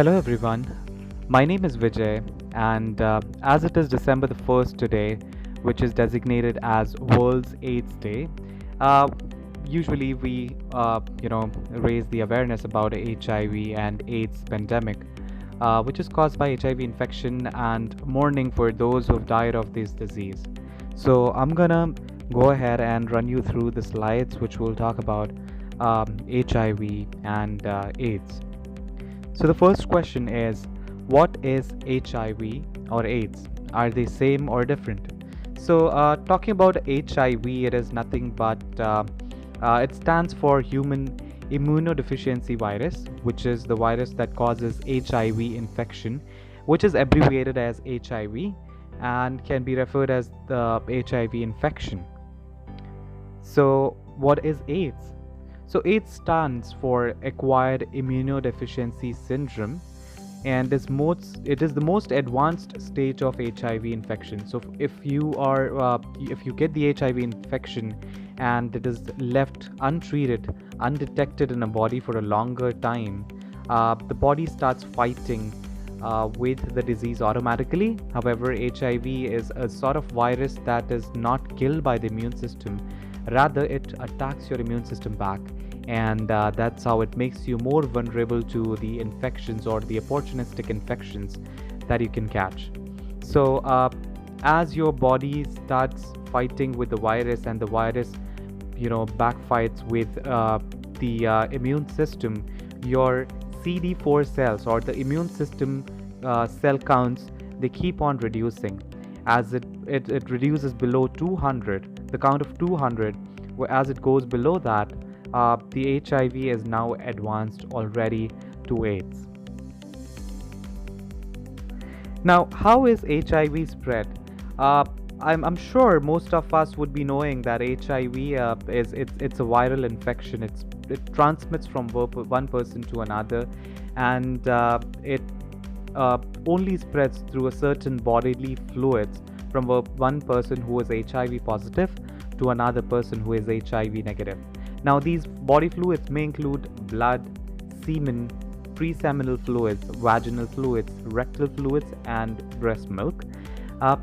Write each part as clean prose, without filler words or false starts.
Hello everyone, my name is Vijay, and as it is December the 1st today, which is designated as World's AIDS Day, uh, usually we raise the awareness about HIV and AIDS pandemic, which is caused by HIV infection, and mourning for those who've died of this disease. So I'm gonna go ahead and run you through the slides which will talk about HIV and AIDS. So the first question is, what is HIV or AIDS? Are they same or different? So talking about HIV, it is nothing but it stands for human immunodeficiency virus, which is the virus that causes HIV infection, which is abbreviated as HIV and can be referred as the HIV infection. So what is AIDS? So AIDS stands for acquired immunodeficiency syndrome, and it is the most advanced stage of HIV infection. So if you get the HIV infection and it is left untreated, undetected in a body for a longer time, the body starts fighting with the disease automatically. However, HIV is a sort of virus that is not killed by the immune system. Rather, it attacks your immune system back, and that's how it makes you more vulnerable to the infections or the opportunistic infections that you can catch. So, as your body starts fighting with the virus, and the virus, backfights with the immune system, your CD4 cells or the immune system cell counts, they keep on reducing. As it reduces below 200, the count of 200, as it goes below that, the HIV is now advanced already to AIDS. Now, how is HIV spread? I'm sure most of us would be knowing that HIV it's a viral infection. It transmits from one person to another, and it only spreads through a certain bodily fluids from one person who is HIV positive to another person who is HIV negative. Now, these body fluids may include blood, semen, preseminal fluids, vaginal fluids, rectal fluids, and breast milk.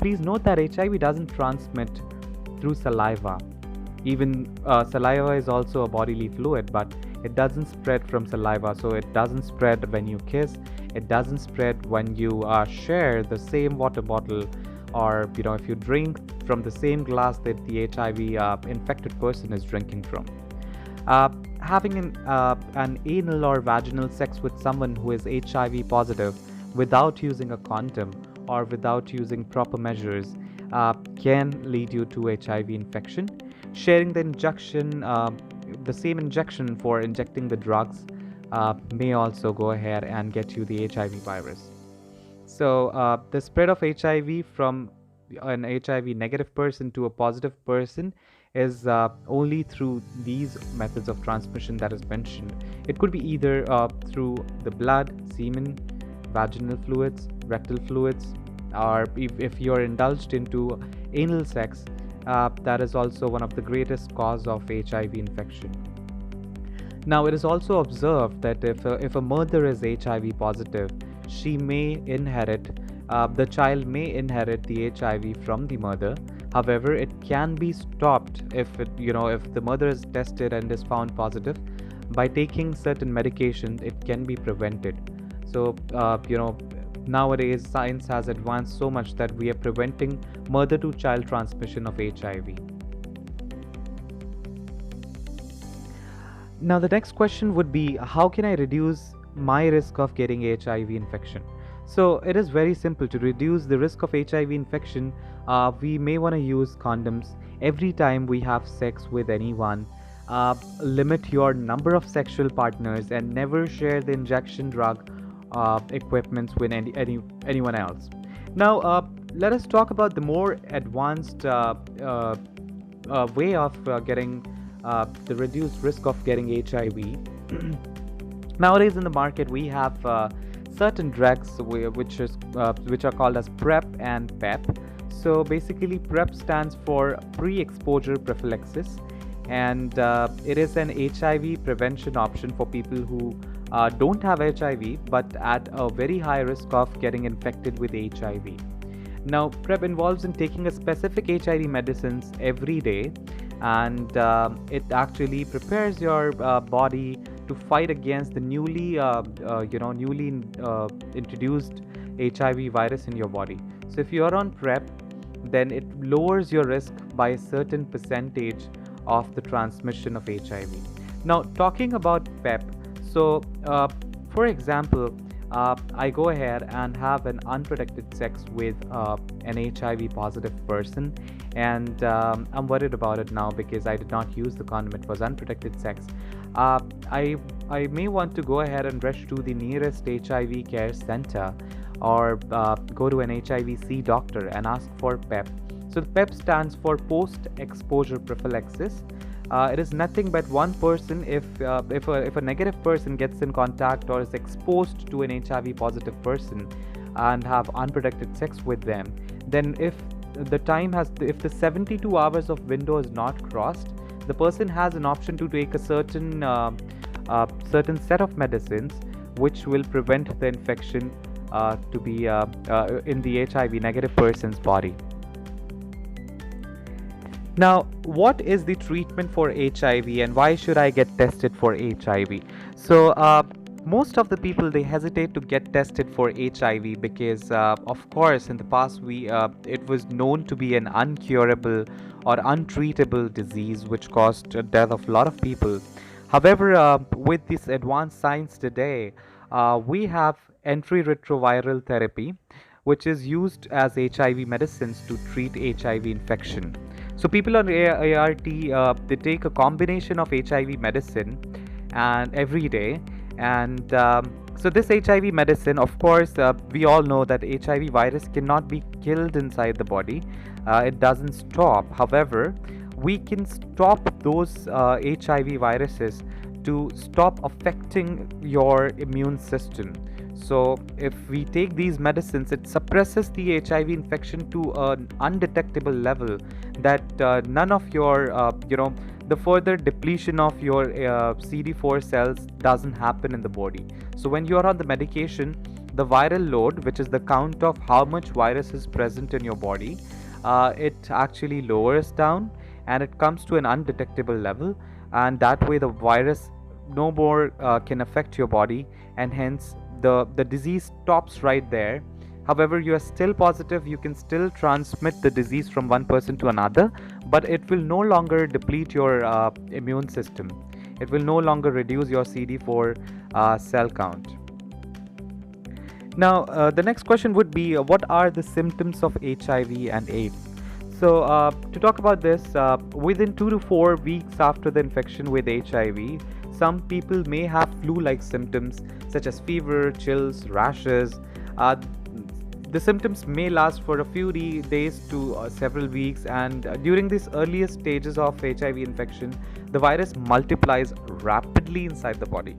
Please note that HIV doesn't transmit through saliva. Even saliva is also a bodily fluid, but it doesn't spread from saliva. So it doesn't spread when you kiss. It doesn't spread when you share the same water bottle, or if you drink from the same glass that the HIV infected person is drinking from. Having an anal or vaginal sex with someone who is HIV positive without using a condom or without using proper measures can lead you to HIV infection. Sharing the injection, the same injection for injecting the drugs, may also go ahead and get you the HIV virus. So the spread of HIV from an HIV negative person to a positive person is only through these methods of transmission that is mentioned. It could be either through the blood, semen, vaginal fluids, rectal fluids, or if you're indulged into anal sex, that is also one of the greatest cause of HIV infection. Now, it is also observed that if a mother is HIV positive, she may inherit, the child may inherit the HIV from the mother. However, it can be stopped if the mother is tested and is found positive. By taking certain medications, it can be prevented. So, nowadays science has advanced so much that we are preventing mother-to-child transmission of HIV. Now, the next question would be, how can I reduce my risk of getting HIV infection? So it is very simple. To reduce the risk of HIV infection, we may want to use condoms every time we have sex with anyone. Limit your number of sexual partners, and never share the injection drug equipments with anyone else. Now, let us talk about the more advanced way of getting the reduced risk of getting HIV. Nowadays in the market, we have certain drugs which are called as PrEP and PEP. So basically, PrEP stands for pre-exposure prophylaxis, and it is an HIV prevention option for people who don't have HIV but at a very high risk of getting infected with HIV. Now, PrEP involves in taking a specific HIV medicines every day, and it actually prepares your body to fight against the newly introduced HIV virus in your body. So, if you are on PrEP, then it lowers your risk by a certain percentage of the transmission of HIV. Now, talking about PEP, so for example, I go ahead and have an unprotected sex with an HIV positive person, and I'm worried about it now because I did not use the condom. It was unprotected sex. Uh, I I may want to go ahead and rush to the nearest HIV care center, or go to an HIV-C doctor and ask for PEP. So the PEP stands for post-exposure prophylaxis. It is nothing but one person, if a negative person gets in contact or is exposed to an HIV positive person and have unprotected sex with them, then if the 72 hours of window is not crossed, the person has an option to take a certain set of medicines which will prevent the infection to be in the HIV negative person's body. Now, what is the treatment for HIV and why should I get tested for HIV? So, most of the people, they hesitate to get tested for HIV because, of course, in the past it was known to be an uncurable or untreatable disease which caused the death of a lot of people. However, with this advanced science today, we have antiretroviral therapy, which is used as HIV medicines to treat HIV infection. So people on ART, they take a combination of HIV medicine and every day, and so this HIV medicine, of course, we all know that HIV virus cannot be killed inside the body. It doesn't stop. However, we can stop those HIV viruses to stop affecting your immune system. So, if we take these medicines, it suppresses the HIV infection to an undetectable level that none of your, the further depletion of your CD4 cells doesn't happen in the body. So, when you are on the medication, the viral load, which is the count of how much virus is present in your body, it actually lowers down and it comes to an undetectable level, and that way the virus no more can affect your body, and hence the disease stops right there. However, you are still positive, you can still transmit the disease from one person to another, but it will no longer deplete your immune system. It will no longer reduce your CD4 cell count. Now, the next question would be, what are the symptoms of HIV and AIDS? So, to talk about this, within 2 to 4 weeks after the infection with HIV, some people may have flu-like symptoms such as fever, chills, rashes. The symptoms may last for a few days to several weeks, and during these earliest stages of HIV infection, the virus multiplies rapidly inside the body.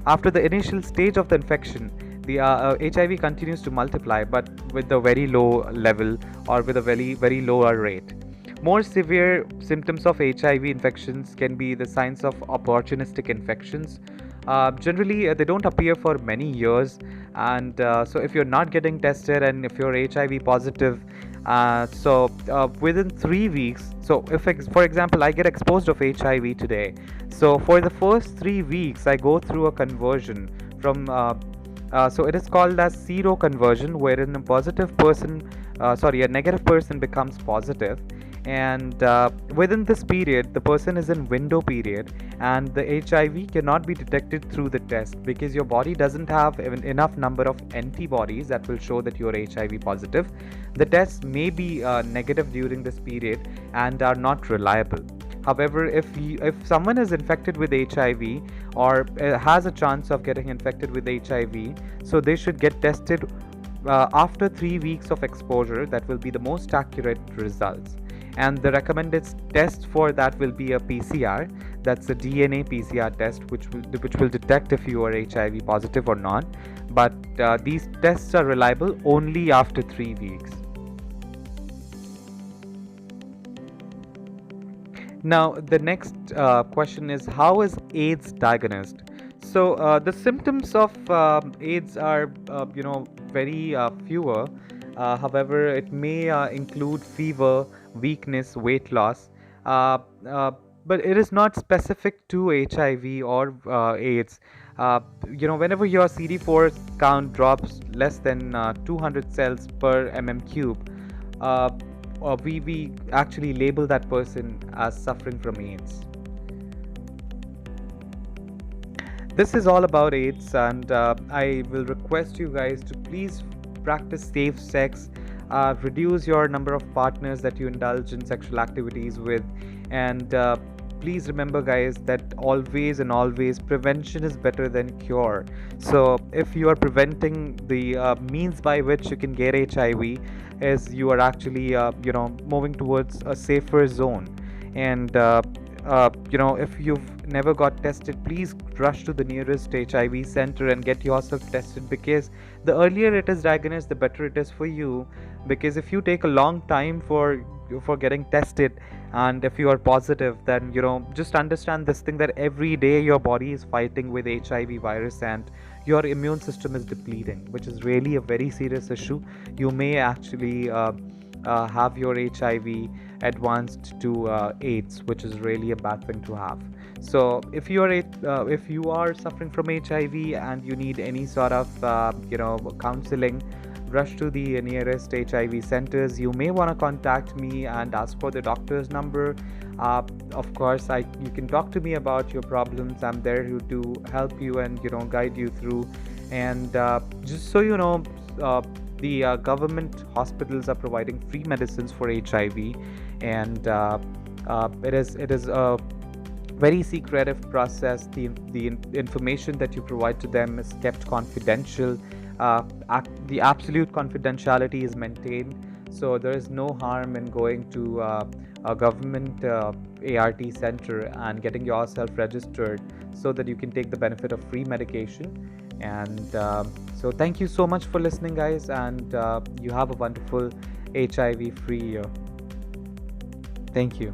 After the initial stage of the infection, the HIV continues to multiply, but with a very low level or with a very, very lower rate. More severe symptoms of HIV infections can be the signs of opportunistic infections. Generally, they don't appear for many years, and so if you're not getting tested and if you're HIV positive, within 3 weeks, so if, for example, I get exposed of HIV today, so for the first 3 weeks, I go through a conversion from so it is called as seroconversion, wherein a negative person becomes positive, and within this period, the person is in window period, and the HIV cannot be detected through the test because your body doesn't have even enough number of antibodies that will show that you are HIV positive. The tests may be negative during this period and are not reliable. However, if someone is infected with HIV or has a chance of getting infected with HIV, so they should get tested after 3 weeks of exposure. That will be the most accurate results. And the recommended test for that will be a PCR. That's a DNA PCR test, which will detect if you are HIV positive or not. But these tests are reliable only after 3 weeks. Now, the next question is, how is AIDS diagnosed? So the symptoms of AIDS are, very fewer. However, it may include fever, weakness, weight loss, uh, uh, but it is not specific to HIV or AIDS. Uh, whenever your CD4 count drops less than 200 cells per cube, uh, we actually label that person as suffering from AIDS. This is all about AIDS, and I will request you guys to please practice safe sex, reduce your number of partners that you indulge in sexual activities with, and please remember, guys, that always and always prevention is better than cure. So, if you are preventing, the means by which you can get HIV is you are actually, moving towards a safer zone, and if you've never got tested, please rush to the nearest HIV center and get yourself tested, because the earlier it is diagnosed, the better it is for you. Because if you take a long time for getting tested, and if you are positive, then just understand this thing, that every day your body is fighting with HIV virus and your immune system is depleting, which is really a very serious issue. You may actually have your HIV advanced to AIDS, which is really a bad thing to have. So if you are suffering from HIV and you need any sort of counseling, rush to the nearest HIV centers. You may want to contact me and ask for the doctor's number. Of course, you can talk to me about your problems. I'm there to help you and guide you through. And just so you know, the government hospitals are providing free medicines for HIV, and it is a very secretive process. The information that you provide to them is kept confidential. The absolute confidentiality is maintained, so there is no harm in going to a government ART center and getting yourself registered so that you can take the benefit of free medication. And so thank you so much for listening, guys, and you have a wonderful HIV free year. Thank you.